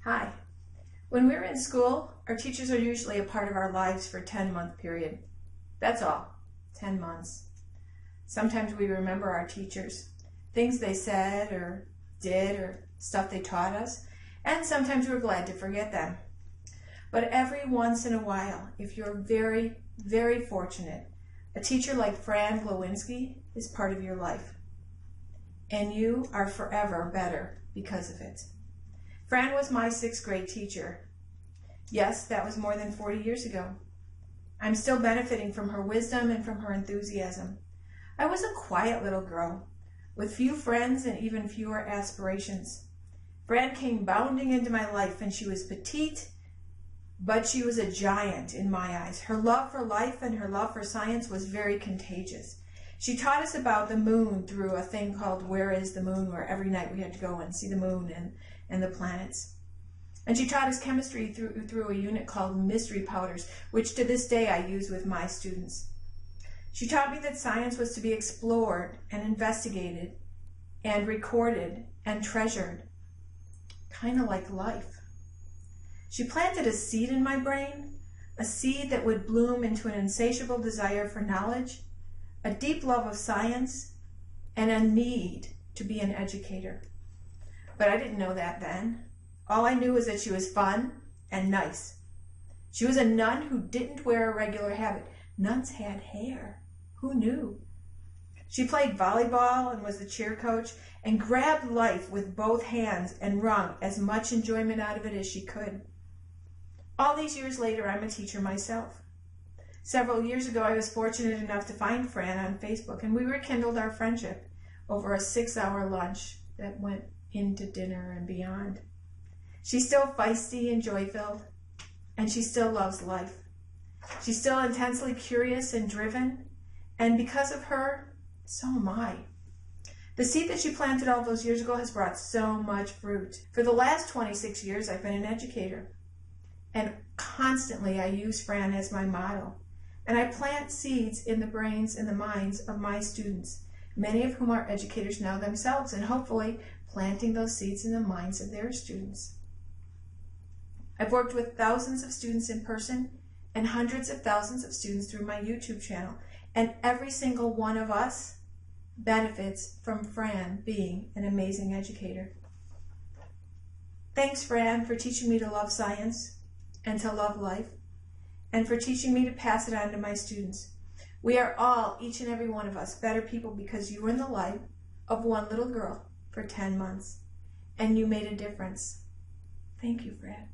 Hi. When we're in school, our teachers are usually a part of our lives for a 10-month period. That's all, 10 months. Sometimes we remember our teachers, things they said or did or stuff they taught us, and sometimes we're glad to forget them. But every once in a while, if you're very, very fortunate, a teacher like Fran Glowinski is part of your life. And you are forever better because of it. Fran was my 6th grade teacher. Yes, that was more than 40 years ago. I'm still benefiting from her wisdom and from her enthusiasm. I was a quiet little girl with few friends and even fewer aspirations. Fran came bounding into my life, and she was petite, but she was a giant in my eyes. Her love for life and her love for science was very contagious. She taught us about the moon through a thing called Where is the Moon, where every night we had to go and see the moon and the planets. And she taught us chemistry through a unit called Mystery Powders, which to this day I use with my students. She taught me that science was to be explored and investigated and recorded and treasured, kind of like life. She planted a seed in my brain, a seed that would bloom into an insatiable desire for knowledge, a deep love of science, and a need to be an educator. But I didn't know that then. All I knew was that she was fun and nice. She was a nun who didn't wear a regular habit. Nuns had hair. Who knew? She played volleyball and was the cheer coach and grabbed life with both hands and wrung as much enjoyment out of it as she could. All these years later, I'm a teacher myself. Several years ago, I was fortunate enough to find Fran on Facebook, and we rekindled our friendship over a 6-hour lunch that went into dinner and beyond. She's still feisty and joy-filled, and she still loves life. She's still intensely curious and driven, and because of her, so am I. The seed that she planted all those years ago has brought so much fruit. For the last 26 years, I've been an educator, and constantly I use Fran as my model. And I plant seeds in the brains and the minds of my students, many of whom are educators now themselves, and hopefully planting those seeds in the minds of their students. I've worked with thousands of students in person and hundreds of thousands of students through my YouTube channel, and every single one of us benefits from Fran being an amazing educator. Thanks, Fran, for teaching me to love science and to love life, and for teaching me to pass it on to my students. We are all, each and every one of us, better people because you were in the life of one little girl for 10 months, and you made a difference. Thank you, Fran.